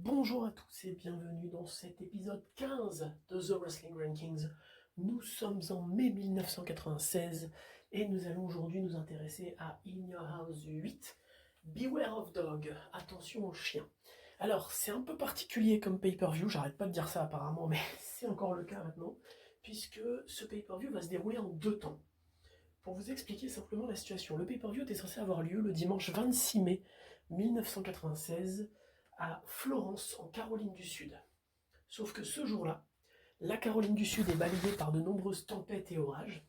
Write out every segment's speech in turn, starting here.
Bonjour à tous et bienvenue dans cet épisode 15 de The Wrestling Rankings. Nous sommes en mai 1996 et nous allons aujourd'hui nous intéresser à In Your House 8, Beware of Dog, attention aux chiens. Alors c'est un peu particulier comme pay-per-view, j'arrête pas de dire ça apparemment, mais c'est encore le cas maintenant, puisque ce pay-per-view va se dérouler en deux temps. Pour vous expliquer simplement la situation, le pay-per-view était censé avoir lieu le dimanche 26 mai 1996 à Florence, en Caroline du Sud. Sauf que ce jour-là, la Caroline du Sud est balayée par de nombreuses tempêtes et orages.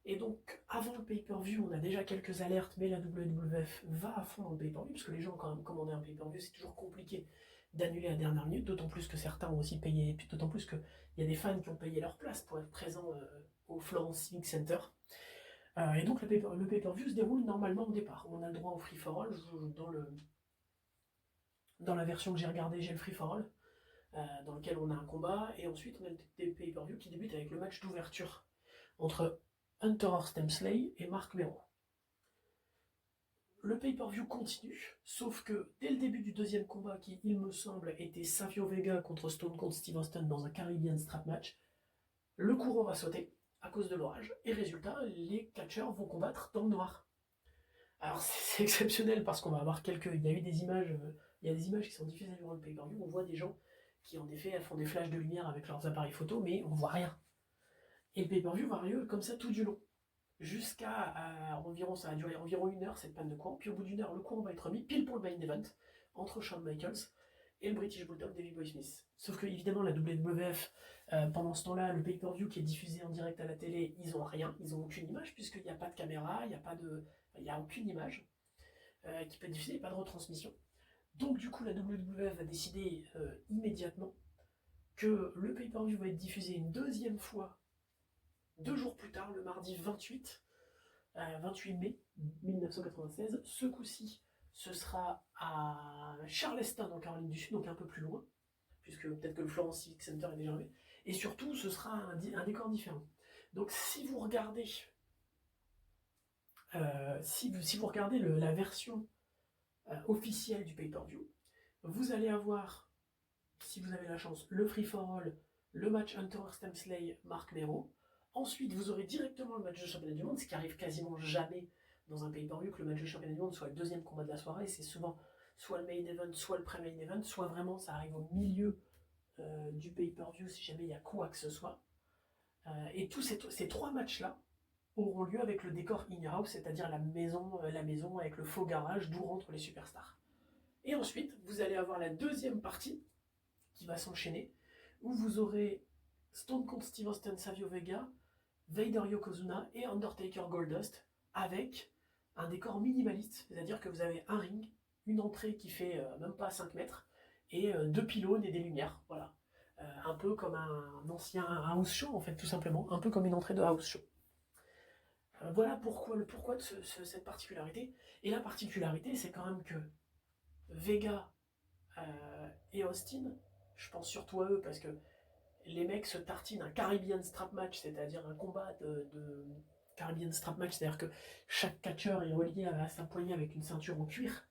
Et donc, avant le pay-per-view, on a déjà quelques alertes, mais la WWF va à fond dans le pay-per-view, parce que les gens, quand même, commander un pay-per-view, c'est toujours compliqué d'annuler à la dernière minute, d'autant plus que certains ont aussi payé, et puis d'autant plus qu'il y a des fans qui ont payé leur place pour être présents au Florence Civic Center. Et donc, le pay-per-view se déroule normalement au départ. On a le droit au free-for-all, dans la version que j'ai regardée, j'ai le free-for-all, dans lequel on a un combat, et ensuite on a des pay-per-view qui débutent avec le match d'ouverture entre Hunter Stemsley et Marc Mero. Le pay-per-view continue, sauf que dès le début du deuxième combat, qui, il me semble, était Savio Vega contre Stone Cold Steve Austin dans un Caribbean Strap Match, le courant va sauter à cause de l'orage, et résultat, les catcheurs vont combattre dans le noir. Alors c'est exceptionnel parce qu'on va avoir il y a eu des images, il y a des images qui sont diffusées durant le pay-per-view, on voit des gens qui en effet font des flashs de lumière avec leurs appareils photo, mais on voit rien. Et le pay-per-view va avoir lieu comme ça tout du long. Jusqu'à environ, ça a duré environ 1 heure cette panne de courant, puis au bout d'1 heure, le courant va être remis pile pour le main event entre Shawn Michaels et le British Bulldog Davey Boy Smith. Sauf que évidemment la WWF, pendant ce temps-là, le pay-per-view qui est diffusé en direct à la télé, ils ont rien, ils ont aucune image puisqu'il n'y a pas de caméra, il n'y a aucune image qui peut être diffusée, pas de retransmission. Donc du coup la WWF va décider immédiatement que le pay-per-view va être diffusé une deuxième fois 2 jours plus tard, le mardi 28 mai 1996. Ce coup-ci, ce sera à Charleston, en Caroline du Sud, donc un peu plus loin, puisque peut-être que le Florence Civic Center est déjà arrivé. Et surtout, ce sera un décor différent. Donc si vous regardez, si vous regardez la version officielle du pay-per-view, vous allez avoir, si vous avez la chance, le free-for-all, le match Hunter Stemsley, Marc Mero. Ensuite, vous aurez directement le match de championnat du monde, ce qui arrive quasiment jamais dans un pay-per-view, que le match de championnat du monde soit le deuxième combat de la soirée. C'est souvent soit le main event, soit le pré-main event, soit vraiment ça arrive au milieu du pay-per-view si jamais il y a quoi que ce soit. Et tous ces trois matchs-là auront lieu avec le décor in-house, c'est-à-dire la maison avec le faux garage d'où rentrent les superstars. Et ensuite, vous allez avoir la deuxième partie qui va s'enchaîner, où vous aurez Stone Cold Steve Austin, Savio Vega, Vader Yokozuna et Undertaker Goldust, avec un décor minimaliste, c'est-à-dire que vous avez un ring, une entrée qui fait même pas 5 mètres, et 2 pylônes et des lumières, voilà. Un peu comme un ancien house show, en fait, tout simplement, un peu comme une entrée de house show. Voilà le pourquoi de cette particularité. Et la particularité, c'est quand même que Vega et Austin, je pense surtout à eux parce que les mecs se tartinent un Caribbean Strap Match, c'est-à-dire un combat de Caribbean Strap Match, c'est-à-dire que chaque catcheur est relié à sa poignée avec une ceinture en cuir.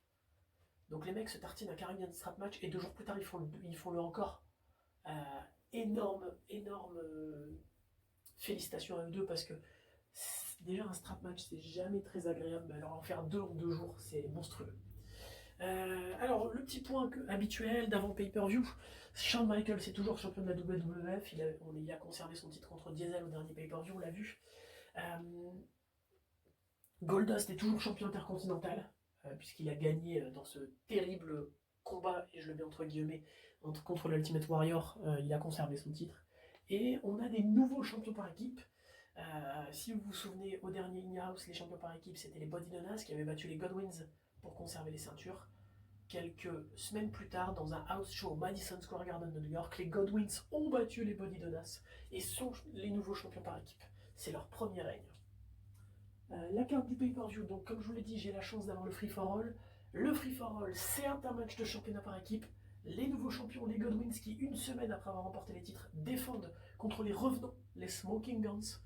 Donc les mecs se tartinent un Caribbean Strap Match et 2 jours plus tard ils font le encore. Énorme félicitations à eux deux parce que déjà un strap match c'est jamais très agréable, mais alors en faire 2 en 2 jours c'est monstrueux. Alors, le petit point habituel d'avant pay-per-view, Shawn Michaels est toujours champion de la WWF, il a conservé son titre contre Diesel au dernier pay-per-view, on l'a vu. Goldust est toujours champion intercontinental, puisqu'il a gagné dans ce terrible combat, et je le mets entre guillemets, contre l'Ultimate Warrior, il a conservé son titre. Et on a des nouveaux champions par équipe. Si vous vous souvenez, au dernier In-House, les champions par équipe, c'était les Body Donas qui avaient battu les Godwins pour conserver les ceintures. Quelques semaines plus tard, dans un house show au Madison Square Garden de New York, les Godwins ont battu les Body Donas et sont les nouveaux champions par équipe. C'est leur premier règne. La carte du pay-per-view, donc comme je vous l'ai dit, j'ai la chance d'avoir le free-for-all. Le free-for-all, c'est un match de championnat par équipe. Les nouveaux champions, les Godwins, qui une semaine après avoir remporté les titres, défendent contre les revenants, les Smoking Guns.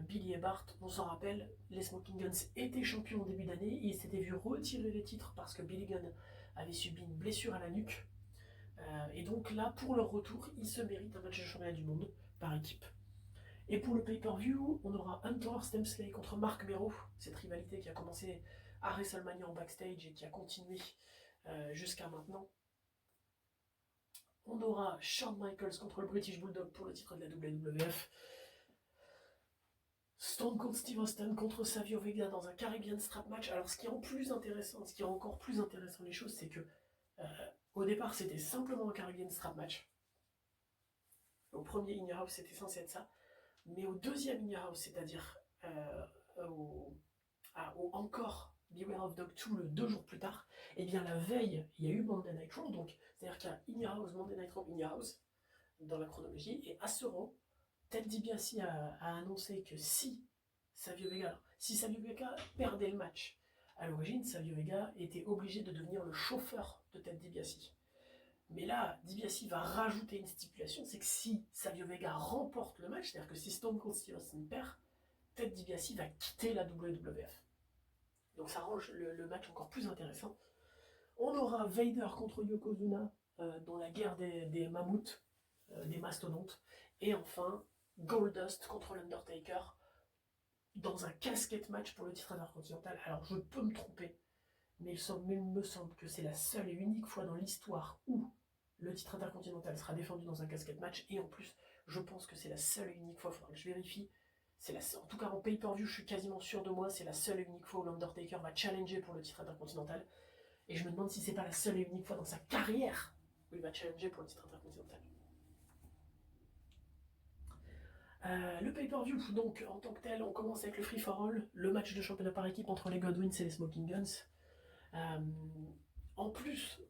Billy et Bart, on s'en rappelle, les Smoking Guns étaient champions au début d'année, ils s'étaient vus retirer les titres parce que Billy Gunn avait subi une blessure à la nuque Et donc là, pour leur retour, ils se méritent un match de championnat du monde par équipe. Et pour le pay-per-view, on aura Hunter Stemsley contre Marc Mero, cette rivalité qui a commencé à WrestleMania en backstage et qui a continué jusqu'à maintenant. On aura Shawn Michaels contre le British Bulldog pour le titre de la WWF. Stone Cold Steve Austin contre Savio Vega dans un Caribbean Strap Match. Alors ce qui rend encore plus intéressant les choses, c'est que au départ c'était simplement un Caribbean Strap Match. Au premier In Your House c'était censé être ça. Mais au deuxième In Your House, c'est-à-dire au encore Beware of Dog 2 le 2 jours plus tard, et bien la veille, il y a eu Monday Night Raw, donc c'est-à-dire qu'il y a In Your House, Monday Night Raw, In Your House, dans la chronologie, et à ce Raw, Ted DiBiase a annoncé que si Savio Vega perdait le match, à l'origine, Savio Vega était obligé de devenir le chauffeur de Ted DiBiase. Mais là, DiBiase va rajouter une stipulation, c'est que si Savio Vega remporte le match, c'est-à-dire que si Stone Cold Steve Austin perd, Ted DiBiase va quitter la WWF. Donc ça rend le match encore plus intéressant. On aura Vader contre Yokozuna dans la guerre des mammouths, des mastodontes. Et enfin, Goldust contre l'Undertaker dans un casquette match pour le titre intercontinental. Alors je peux me tromper, mais il me semble que c'est la seule et unique fois dans l'histoire où le titre intercontinental sera défendu dans un casquette match. Et en plus, je pense que c'est la seule et unique fois, il faudra que je vérifie. En tout cas en pay-per-view, je suis quasiment sûr de moi, c'est la seule et unique fois où l'Undertaker va challenger pour le titre intercontinental. Et je me demande si c'est pas la seule et unique fois dans sa carrière où il va challenger pour le titre intercontinental. Le pay-per-view, donc en tant que tel, on commence avec le free for all, le match de championnat par équipe entre les Godwins et les Smoking Guns. En plus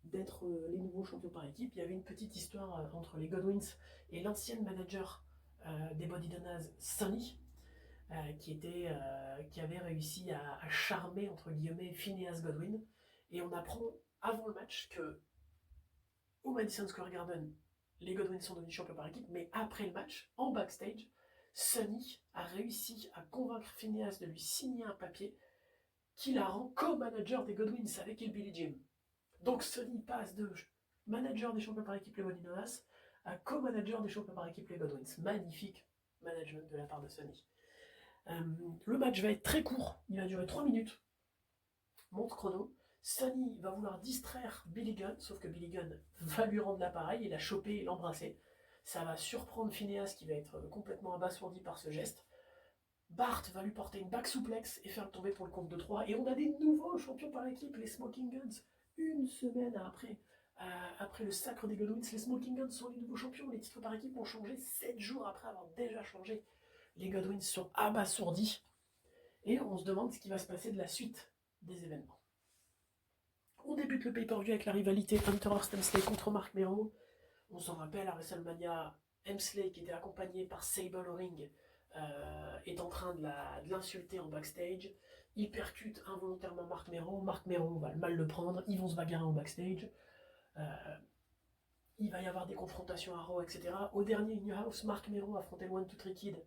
d'être les nouveaux champions par équipe, il y avait une petite histoire entre les Godwins et l'ancienne manager des Body Donnas, Sonny, qui avait réussi à charmer, entre guillemets, Phineas Godwin. Et on apprend avant le match que au Madison Square Garden, les Godwins sont devenus champions par équipe, mais après le match, en backstage, Sonny a réussi à convaincre Phineas de lui signer un papier qui la rend co-manager des Godwins avec Hillbilly Jim. Donc Sonny passe de manager des champions par équipe les Body Donnas à co-manager des champions par équipe les Godwins. Magnifique management de la part de Sonny. Le match va être très court, il va durer 3 minutes. Montre chrono. Sonny va vouloir distraire Billy Gunn, sauf que Billy Gunn va lui rendre l'appareil et la choper et l'embrasser. Ça va surprendre Phineas qui va être complètement abasourdi par ce geste. Bart va lui porter une back suplex et faire le tomber pour le compte de 3. Et on a des nouveaux champions par équipe, les Smoking Guns. Une semaine après le sacre des Godwins, les Smoking Guns sont les nouveaux champions. Les titres par équipe ont changé 7 jours après avoir déjà changé. Les Godwins sont abasourdis. Et on se demande ce qui va se passer de la suite des événements. On débute le pay-per-view avec la rivalité Hunter Stemsley contre Marc Mero. On s'en rappelle, à WrestleMania, Hemsley, qui était accompagné par Sable au ring, est en train de l'insulter en backstage. Il percute involontairement Marc Mero. Marc Mero va mal le prendre. Ils vont se bagarrer en backstage. Il va y avoir des confrontations à Raw, etc. Au dernier In Your House, Marc Mero affrontait le 1-2-3 Kid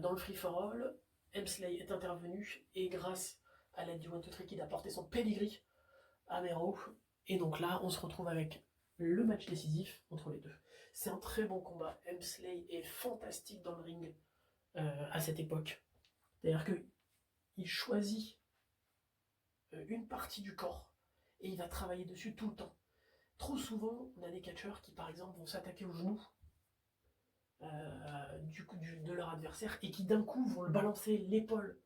dans le free-for-all. Hemsley est intervenu et grâce à l'aide du 1-2-3 Kid a porté son pedigree à Mero. Et donc là, on se retrouve avec le match décisif entre les deux. C'est un très bon combat. Hemsley est fantastique dans le ring à cette époque. C'est-à-dire qu'il choisit une partie du corps et il va travailler dessus tout le temps. Trop souvent, on a des catcheurs qui, par exemple, vont s'attaquer au genou de leur adversaire et qui, d'un coup, vont le balancer l'épaule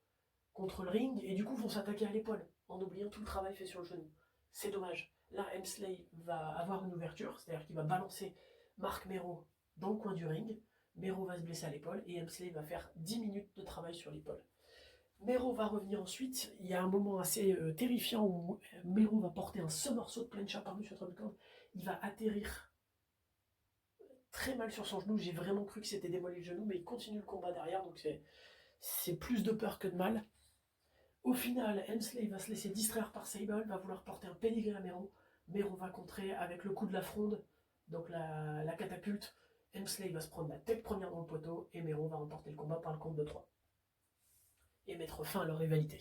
contre le ring et du coup, vont s'attaquer à l'épaule en oubliant tout le travail fait sur le genou. C'est dommage. Là, Hemsley va avoir une ouverture, c'est-à-dire qu'il va balancer Marc Mero dans le coin du ring. Mero va se blesser à l'épaule et Hemsley va faire 10 minutes de travail sur l'épaule. Mero va revenir ensuite. Il y a un moment assez terrifiant où Mero va porter un somersault de plancha par-dessus la corde. Il va atterrir très mal sur son genou. J'ai vraiment cru que c'était démoli le genou, mais il continue le combat derrière, donc c'est plus de peur que de mal. Au final, Hemsley va se laisser distraire par Sable, va vouloir porter un pedigree à Mero. Mero va contrer avec le coup de la fronde, donc la catapulte. Hemsley va se prendre la tête première dans le poteau et Mero va remporter le combat par le compte de 3. Et mettre fin à leur rivalité.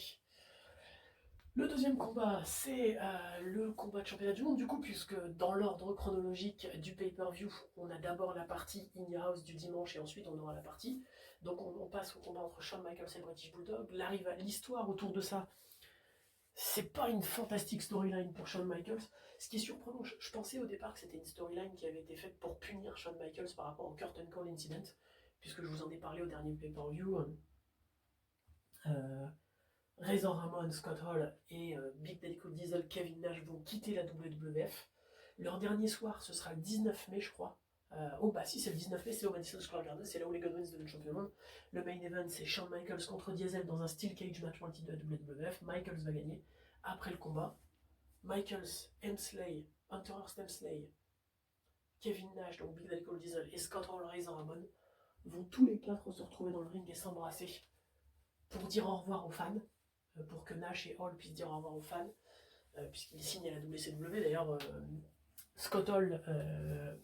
Le deuxième combat, c'est le combat de championnat du monde, du coup, puisque dans l'ordre chronologique du pay-per-view, on a d'abord la partie In Your House du dimanche et ensuite on aura la partie. Donc on passe au combat entre Shawn Michaels et le British Bulldog. L'histoire autour de ça, c'est pas une fantastique storyline pour Shawn Michaels. Ce qui est surprenant, je pensais au départ que c'était une storyline qui avait été faite pour punir Shawn Michaels par rapport au Curtain Call Incident, puisque je vous en ai parlé au dernier pay-per-view. Razor Ramon, Scott Hall et Big Daddy Cool Diesel, Kevin Nash vont quitter la WWF. Leur dernier soir, ce sera le 19 mai, je crois. Oh bah si, c'est le 19 mai, c'est au Madison Square Garden, c'est là où les Godwins deviennent champion du monde. Le main event, c'est Shawn Michaels contre Diesel dans un Steel Cage match multi de la WWF. Michaels va gagner. Après le combat, Michaels, Hemsley, Hunter Hearst Hemsley, Kevin Nash, donc Big Daddy Cool Diesel et Scott Hall, Razor Ramon vont tous les quatre se retrouver dans le ring et s'embrasser pour dire au revoir aux fans, pour que Nash et Hall puissent dire au revoir aux fans, puisqu'ils signent à la WCW. D'ailleurs, Scott Hall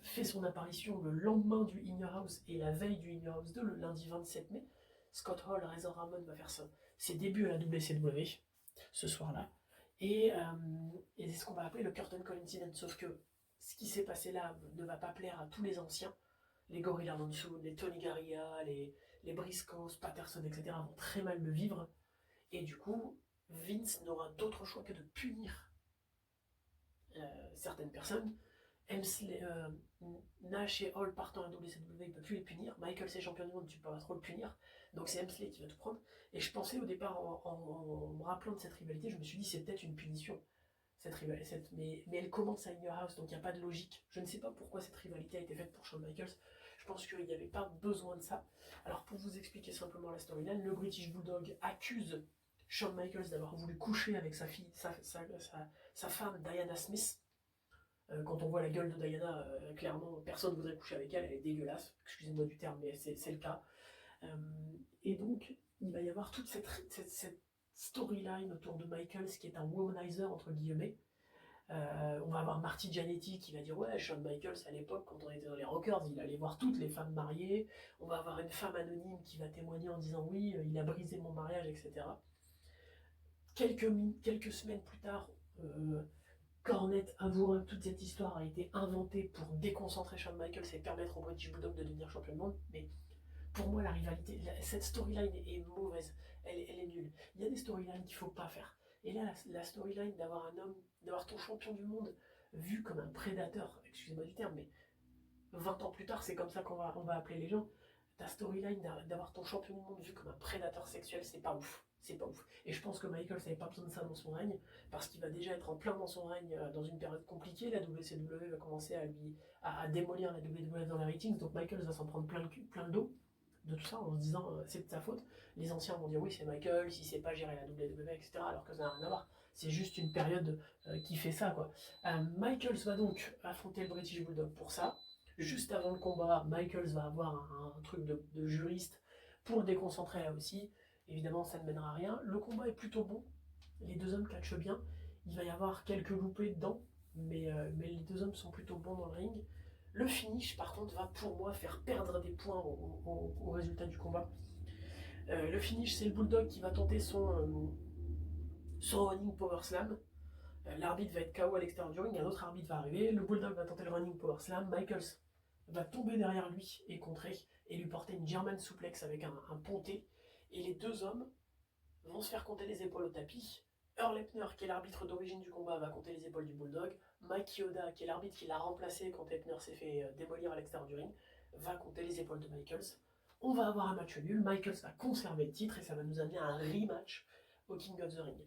fait son apparition le lendemain du In Your House et la veille du In Your House 2, le lundi 27 mai. Scott Hall, Razor Ramon va faire ses débuts à la WCW ce soir-là. Et c'est ce qu'on va appeler le Curtain Call Incident, sauf que ce qui s'est passé là ne va pas plaire à tous les anciens. Les Gorilla Monsoon, les Tony Garea, les Briscoes, Patterson, etc. vont très mal le vivre. Et du coup, Vince n'aura d'autre choix que de punir certaines personnes. Nash et Hall partant à WCW, il ne peut plus les punir. Michael, c'est champion du monde, tu ne peux pas trop le punir. Donc c'est Hemsley qui va tout prendre. Et je pensais au départ, en me rappelant de cette rivalité, je me suis dit c'est peut-être une punition. Mais elle commence à In Your House, donc il n'y a pas de logique. Je ne sais pas pourquoi cette rivalité a été faite pour Shawn Michaels. Je pense qu'il n'y avait pas besoin de ça. Alors pour vous expliquer simplement la storyline, le British Bulldog accuse Shawn Michaels d'avoir voulu coucher avec sa femme Diana Smith. Quand on voit la gueule de Diana, clairement personne ne voudrait coucher avec elle, elle est dégueulasse, excusez-moi du terme, mais c'est le cas. Et donc il va y avoir toute cette storyline autour de Michaels qui est un womanizer entre guillemets. On va avoir Marty Jannetty qui va dire ouais, Shawn Michaels à l'époque quand on était dans les Rockers il allait voir toutes les femmes mariées. On va avoir une femme anonyme qui va témoigner en disant oui, il a brisé mon mariage, etc. Quelques semaines plus tard, Cornette avouera que toute cette histoire a été inventée pour déconcentrer Shawn Michaels et permettre au British Bulldog de devenir champion du monde. Mais pour moi, la rivalité, cette storyline est mauvaise, elle est nulle. Il y a des storylines qu'il ne faut pas faire. Et là, la storyline d'avoir un homme, d'avoir ton champion du monde vu comme un prédateur, excusez-moi du terme, mais 20 ans plus tard, c'est comme ça qu'on va appeler les gens. Ta storyline d'avoir ton champion du monde vu comme un prédateur sexuel, c'est pas ouf. C'est pas ouf. Et je pense que Michael n'avait pas besoin de ça dans son règne, parce qu'il va déjà être en plein dans son règne dans une période compliquée. La WCW va commencer à démolir la WWF dans les ratings, donc Michael va s'en prendre plein le dos de tout ça en se disant c'est de sa faute. Les anciens vont dire oui, c'est Michael, si c'est pas gérer la WWE, etc. Alors que ça n'a rien à voir. C'est juste une période qui fait ça, quoi. Michaels va donc affronter le British Bulldog pour ça. Juste avant le combat, Michaels va avoir un truc de juriste pour le déconcentrer là aussi. Évidemment, ça ne mènera à rien. Le combat est plutôt bon. Les deux hommes catchent bien. Il va y avoir quelques loupés dedans, mais les deux hommes sont plutôt bons dans le ring. Le finish, par contre, va pour moi faire perdre des points au résultat du combat. Le finish, c'est le Bulldog qui va tenter son running power slam. L'arbitre va être KO à l'extérieur du ring, un autre arbitre va arriver. Le Bulldog va tenter le running power slam. Michaels va tomber derrière lui et contrer et lui porter une German suplex avec un ponté. Et les deux hommes vont se faire compter les épaules au tapis. Earl Hebner, qui est l'arbitre d'origine du combat, va compter les épaules du Bulldog. Mike Yoda, qui est l'arbitre qui l'a remplacé quand Hebner s'est fait démolir à l'extérieur du ring, va compter les épaules de Michaels. On va avoir un match nul. Michaels va conserver le titre et ça va nous amener à un rematch au King of the Ring.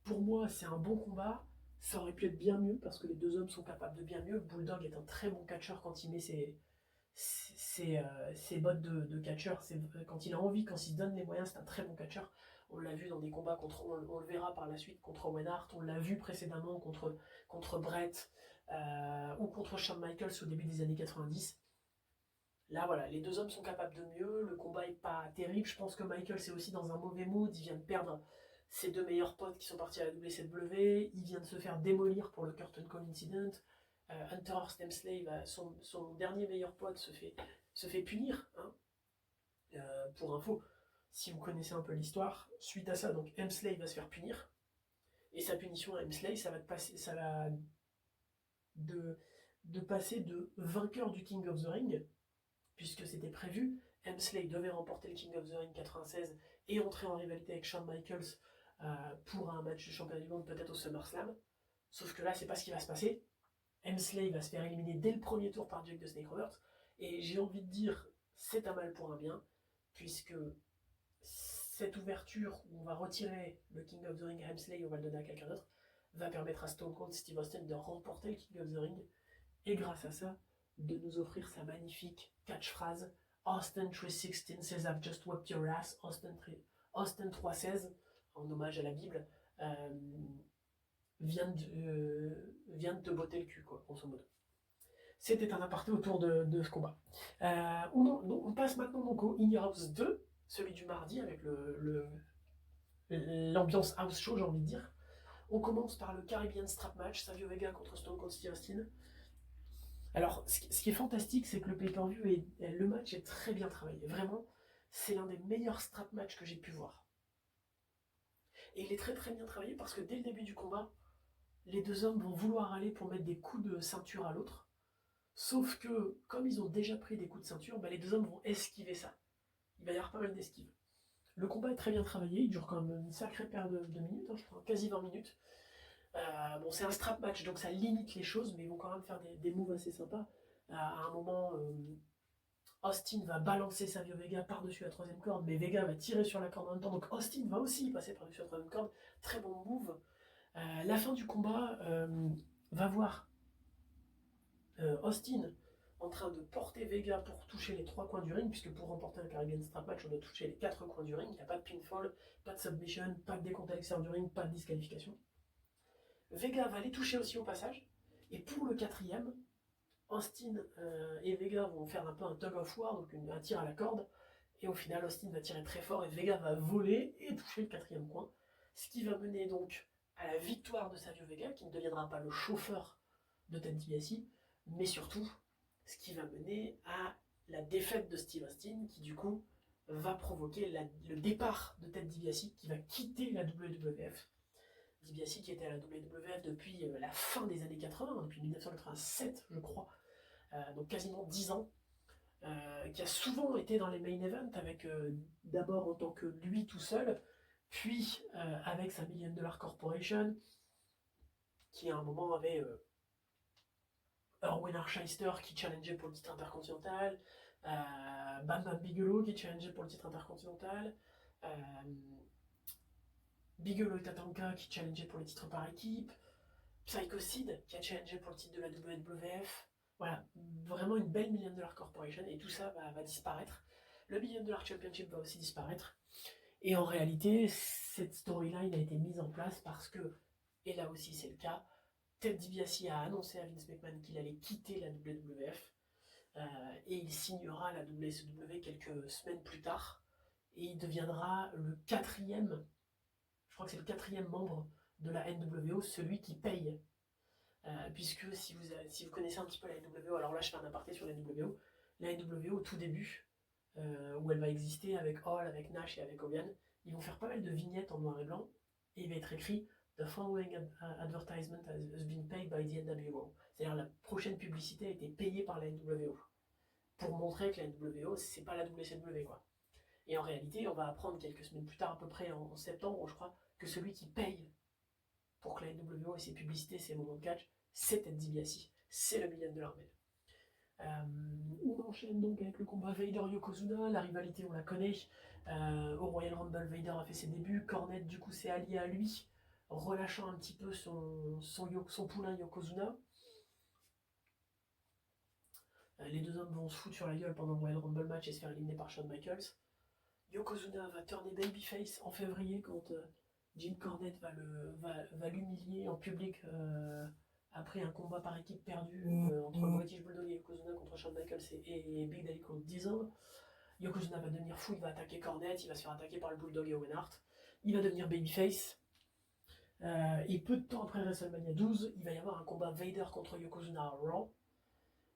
Pour moi, c'est un bon combat. Ça aurait pu être bien mieux parce que les deux hommes sont capables de bien mieux. Bulldog est un très bon catcheur quand il met ses bottes de catcheur. Quand il a envie, quand il se donne les moyens, c'est un très bon catcheur. On l'a vu dans des combats on le verra par la suite contre Owen Hart, on l'a vu précédemment contre Brett ou contre Shawn Michaels au début des années 90. Là voilà, les deux hommes sont capables de mieux, le combat est pas terrible, je pense que Michaels est aussi dans un mauvais mood, il vient de perdre ses deux meilleurs potes qui sont partis à la WCW, il vient de se faire démolir pour le Curtain Call Incident, Hunter Hearst Hemsley, son dernier meilleur pote se fait punir, hein. Pour info, si vous connaissez un peu l'histoire, suite à ça, donc Hemsley va se faire punir. Et sa punition à Hemsley, ça va de passer de vainqueur du King of the Ring, puisque c'était prévu. Hemsley devait remporter le King of the Ring 96 et entrer en rivalité avec Shawn Michaels pour un match de championnat du monde, peut-être au SummerSlam. Sauf que là, c'est pas ce qui va se passer. Hemsley va se faire éliminer dès le premier tour par Jake the Snake Roberts. Et j'ai envie de dire, c'est un mal pour un bien, puisque cette ouverture où on va retirer le King of the Ring à Hemsley et on va le donner à quelqu'un d'autre, va permettre à Stone Cold Steve Austin de remporter le King of the Ring, et grâce à ça, de nous offrir sa magnifique catchphrase Austin 316 says I've just whipped your ass, Austin 316, en hommage à la Bible, vient de te botter le cul, quoi, grosso modo. C'était un aparté autour de ce combat. On passe maintenant donc au In Your House 2, celui du mardi, avec l'ambiance house show, j'ai envie de dire. On commence par le Caribbean Strap Match, Savio Vega contre Stone Cold Steve Austin. Alors, ce qui est fantastique, c'est que le pay-per-view le match est très bien travaillé. Vraiment, c'est l'un des meilleurs strap matchs que j'ai pu voir. Et il est très très bien travaillé parce que dès le début du combat, les deux hommes vont vouloir aller pour mettre des coups de ceinture à l'autre. Sauf que, comme ils ont déjà pris des coups de ceinture, les deux hommes vont esquiver ça. Il va y avoir pas mal d'esquives. Le combat est très bien travaillé, il dure quand même une sacrée paire de minutes, je crois, quasi 20 minutes. C'est un strap match, donc ça limite les choses, mais ils vont quand même faire des moves assez sympas. À un moment, Austin va balancer Savio Vega par-dessus la troisième corde, mais Vega va tirer sur la corde en même temps, donc Austin va aussi passer par-dessus la troisième corde. Très bon move. La fin du combat va voir Austin en train de porter Vega pour toucher les 3 coins du ring, puisque pour remporter un Caribbean Strap Match, on doit toucher les 4 coins du ring. Il n'y a pas de pinfall, pas de submission, pas de décompte à l'extérieur du ring, pas de disqualification. Vega va les toucher aussi au passage, et pour le 4e, Austin et Vega vont faire un peu un tug of war, donc un tir à la corde, et au final Austin va tirer très fort et Vega va voler et toucher le 4e coin, ce qui va mener donc à la victoire de Savio Vega, qui ne deviendra pas le chauffeur de Ted DiBiase, mais surtout ce qui va mener à la défaite de Steve Austin, qui du coup va provoquer le départ de Ted DiBiase, qui va quitter la WWF. DiBiase qui était à la WWF depuis la fin des années 80, depuis 1987 je crois, donc quasiment 10 ans, qui a souvent été dans les main events, avec d'abord en tant que lui tout seul, puis avec sa $1 Million Corporation, qui à un moment avait Erwin Archeister qui challengeait pour le titre intercontinental, Bam Bam Bigelow qui challengeait pour le titre intercontinental, Bigelow et Tatanka qui challengeait pour le titre par équipe, Psycho Sid qui a challengé pour le titre de la WWF. Voilà, vraiment une belle $1 Million Corporation, et tout ça va disparaître. Le $1 Million Championship va aussi disparaître. Et en réalité, cette storyline a été mise en place parce que, et là aussi c'est le cas, Ted DiBiase a annoncé à Vince McMahon qu'il allait quitter la WWF, et il signera la WCW quelques semaines plus tard, et il deviendra le 4e, je crois que c'est le 4e membre de la NWO, celui qui paye. Puisque si vous connaissez un petit peu la NWO, alors là je fais un aparté sur la NWO, au tout début, où elle va exister avec Hall, avec Nash et avec Hogan, ils vont faire pas mal de vignettes en noir et blanc, et il va être écrit The following advertisement has been paid by the NWO. C'est-à-dire la prochaine publicité a été payée par la NWO, pour montrer que la NWO c'est pas la WCW quoi. Et en réalité, on va apprendre quelques semaines plus tard, à peu près en septembre je crois, que celui qui paye pour que la NWO ait ses publicités, ses moments de catch, c'est Ted DiBiase, c'est le $1 Million Man. On enchaîne donc avec le combat Vader-Yokozuna, la rivalité on la connaît, au Royal Rumble Vader a fait ses débuts, Cornette du coup s'est allié à lui, relâchant un petit peu son poulain Yokozuna. Les deux hommes vont se foutre sur la gueule pendant le Royal Rumble match et se faire éliminer par Shawn Michaels. Yokozuna va turner babyface en février quand Jim Cornette va l'humilier en public après un combat par équipe perdu entre British Bulldog et Yokozuna contre Shawn Michaels et Big Daddy contre Diesel. Yokozuna va devenir fou, il va attaquer Cornette, il va se faire attaquer par le Bulldog et Owen Hart. Il va devenir babyface. Et peu de temps après WrestleMania 12, il va y avoir un combat Vader contre Yokozuna à Raw.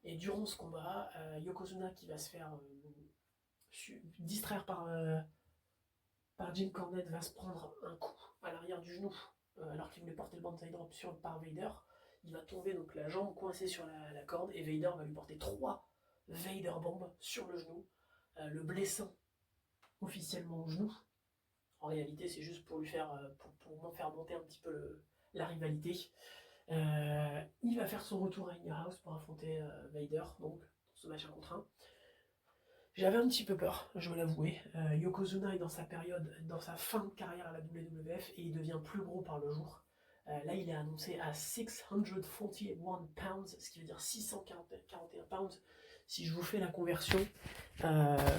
Et durant ce combat, Yokozuna qui va se faire distraire par Jim Cornette va se prendre un coup à l'arrière du genou alors qu'il voulait porter le banzai drop par Vader. Il va tomber, donc la jambe coincée sur la corde, et Vader va lui porter 3 Vader bombes sur le genou, le blessant officiellement au genou. En réalité, c'est juste pour lui faire, pour faire monter un petit peu la rivalité. Il va faire son retour à In Your House pour affronter Vader, donc dans ce match 1 contre 1. J'avais un petit peu peur, je dois l'avouer. Yokozuna est dans sa période, dans sa fin de carrière à la WWF, et il devient plus gros par le jour. Là, il est annoncé à 641 pounds, ce qui veut dire 641 pounds. Si je vous fais la conversion,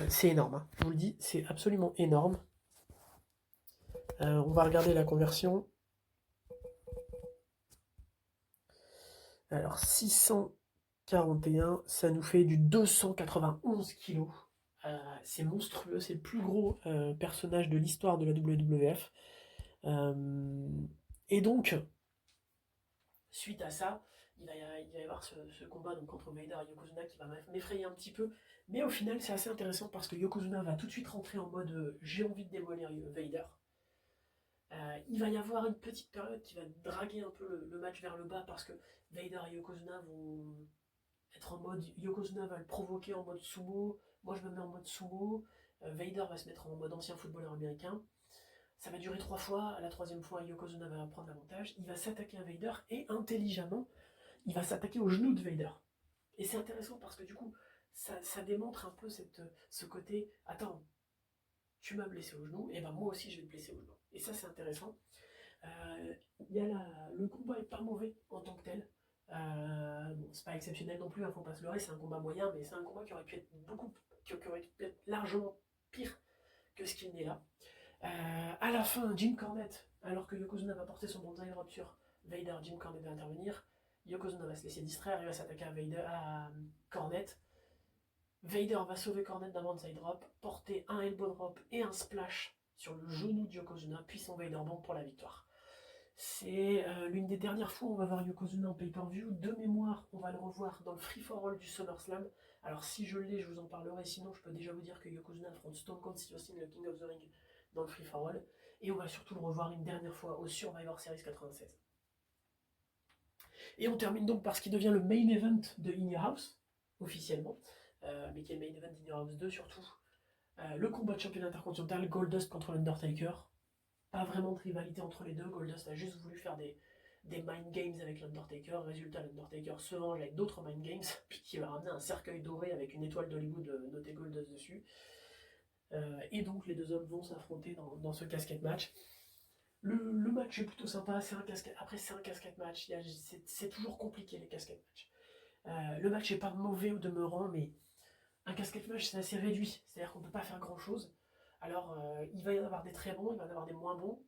c'est énorme. Hein. Je vous le dis, c'est absolument énorme. On va regarder la conversion. Alors, 641, ça nous fait du 291 kg. C'est monstrueux, c'est le plus gros personnage de l'histoire de la WWF. Et donc, suite à ça, il va y avoir ce combat donc, contre Vader et Yokozuna qui va m'effrayer un petit peu. Mais au final, c'est assez intéressant parce que Yokozuna va tout de suite rentrer en mode j'ai envie de démolir Vader. Il va y avoir une petite période qui va draguer un peu le match vers le bas parce que Vader et Yokozuna vont être en mode. Yokozuna va le provoquer en mode sumo. Moi, je me mets en mode sumo. Vader va se mettre en mode ancien footballeur américain. Ça va durer 3 fois. À la 3e fois, Yokozuna va prendre l'avantage. Il va s'attaquer à Vader et intelligemment, il va s'attaquer au genou de Vader. Et c'est intéressant parce que du coup, ça démontre un peu ce côté. Attends, tu m'as blessé au genou, et ben moi aussi je vais te blesser au genou. Et ça, c'est intéressant. Le combat est pas mauvais en tant que tel. Bon, c'est pas exceptionnel non plus, faut pas se leurrer, c'est un combat moyen, mais c'est un combat qui aurait pu être qui aurait pu être largement pire que ce qu'il n'est là. À la fin, Jim Cornette, alors que Yokozuna va porter son banzai drop sur Vader, Jim Cornette va intervenir. Yokozuna va se laisser distraire, il va s'attaquer à Cornette. Vader va sauver Cornette d'un banzai drop, porter un elbow drop et un splash sur le genou de Yokozuna, puis son Vader bomb pour la victoire. C'est l'une des dernières fois où on va voir Yokozuna en pay-per-view. De mémoire, on va le revoir dans le Free for All du SummerSlam. Alors si je l'ai, je vous en parlerai. Sinon, je peux déjà vous dire que Yokozuna affronte Stone Cold Steve Austin, le King of the Ring, dans le Free for All. Et on va surtout le revoir une dernière fois au Survivor Series 96. Et on termine donc par ce qui devient le main event de In Your House, officiellement. Mais qui est le main event d'In Your House 2 surtout. Le combat de championnat intercontinental, Goldust contre l'Undertaker. Pas vraiment de rivalité entre les deux. Goldust a juste voulu faire des mind games avec l'Undertaker. Résultat, l'Undertaker se venge avec d'autres mind games, puisqu'il va ramener un cercueil doré avec une étoile d'Hollywood notée Goldust dessus. Et donc les deux hommes vont s'affronter dans ce casquette match. Le match est plutôt sympa. Après, c'est un casquette match. C'est toujours compliqué les casquette match. Le match n'est pas mauvais au demeurant, mais un casquette match c'est assez réduit. C'est-à-dire qu'on ne peut pas faire grand chose. Alors, il va y en avoir des très bons, il va y en avoir des moins bons.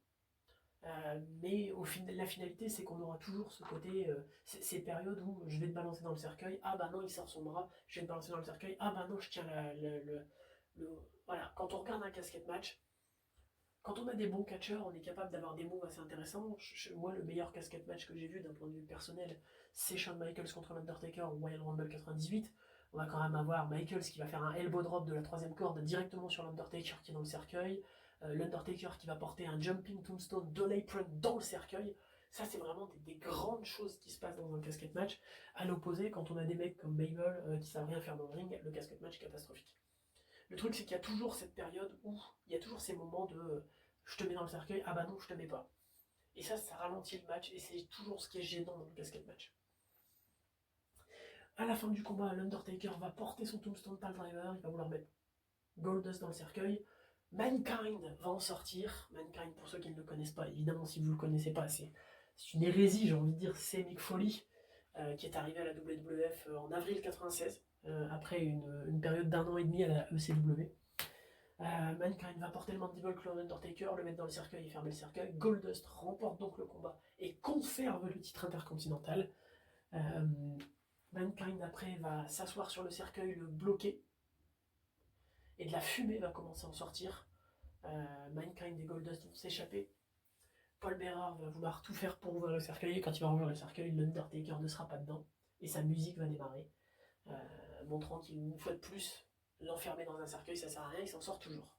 Mais la finalité, c'est qu'on aura toujours ce côté, ces périodes où je vais te balancer dans le cercueil, ah bah non, il sort son bras, je vais te balancer dans le cercueil, ah bah non, je tiens Voilà, quand on regarde un casquette match, quand on a des bons catcheurs, on est capable d'avoir des moves assez intéressants. Moi, le meilleur casquette match que j'ai vu d'un point de vue personnel, c'est Shawn Michaels contre l'Undertaker au Royal Rumble 98. On va quand même avoir Michaels qui va faire un elbow drop de la 3e corde directement sur l'Undertaker qui est dans le cercueil. L'Undertaker qui va porter un jumping tombstone de l'apron dans le cercueil. Ça, c'est vraiment des grandes choses qui se passent dans un casquette match. À l'opposé, quand on a des mecs comme Mabel qui savent rien faire dans le ring, le casquette match est catastrophique. Le truc, c'est qu'il y a toujours cette période où il y a toujours ces moments de je te mets dans le cercueil, ah bah non, je te mets pas. Et ça ralentit le match et c'est toujours ce qui est gênant dans le casquette match. À la fin du combat, l'Undertaker va porter son Tombstone Piledriver, il va vouloir mettre Goldust dans le cercueil. Mankind va en sortir. Mankind, pour ceux qui ne le connaissent pas, évidemment, si vous ne le connaissez pas, c'est une hérésie, j'ai envie de dire, c'est Mick Foley, qui est arrivé à la WWF en avril 96, après une période d'1 an et demi à la ECW. Mankind va porter le Mandible Claw Undertaker, le mettre dans le cercueil et fermer le cercueil. Goldust remporte donc le combat et conserve le titre intercontinental. Mankind après va s'asseoir sur le cercueil, le bloquer, et de la fumée va commencer à en sortir. Mankind et Goldust vont s'échapper. Paul Bearer va vouloir tout faire pour ouvrir le cercueil, et quand il va ouvrir le cercueil, l'Undertaker ne sera pas dedans, et sa musique va démarrer, montrant qu'une fois de plus, l'enfermer dans un cercueil, ça sert à rien, il s'en sort toujours.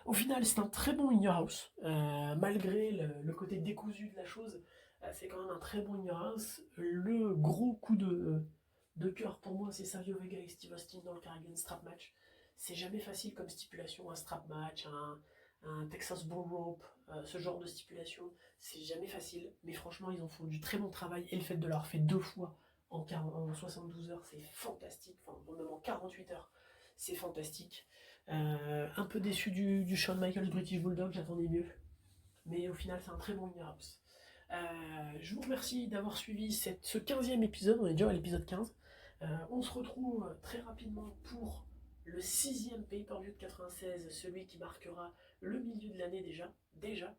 Au final, c'est un très bon In Your House, malgré le côté décousu de la chose. C'est quand même un très bon In Your House. Le gros coup de cœur pour moi, c'est Savio Vega et Steve Austin dans le Caribbean Strap Match. C'est jamais facile comme stipulation, un strap match, un Texas Bull Rope, ce genre de stipulation, c'est jamais facile. Mais franchement, ils en font du très bon travail. Et le fait de l'avoir fait 2 fois en 72 heures, c'est fantastique. Enfin, même en 48 heures, c'est fantastique. Un peu déçu du Shawn Michaels British Bulldog, j'attendais mieux. Mais au final, c'est un très bon in-house. Je vous remercie d'avoir suivi ce 15e épisode, on est déjà à l'épisode 15. On se retrouve très rapidement pour le 6e pay-per-view de 96, celui qui marquera le milieu de l'année déjà,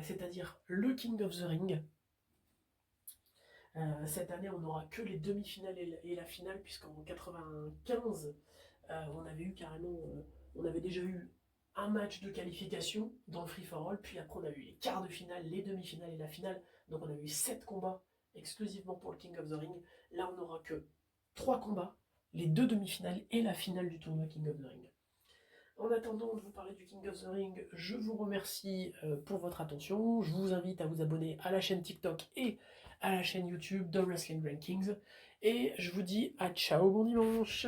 c'est-à-dire le King of the Ring. Cette année, on n'aura que les demi-finales et la finale, puisqu'en 95, on avait eu on avait déjà eu un match de qualification dans le free-for-all, puis après on a eu les quarts de finale, les demi-finales et la finale, donc on a eu 7 combats exclusivement pour le King of the Ring. Là, on n'aura que 3 combats, les 2 demi-finales et la finale du tournoi King of the Ring. En attendant de vous parler du King of the Ring, je vous remercie pour votre attention. Je vous invite à vous abonner à la chaîne TikTok et à la chaîne YouTube de Wrestling Rankings. Et je vous dis à ciao, bon dimanche!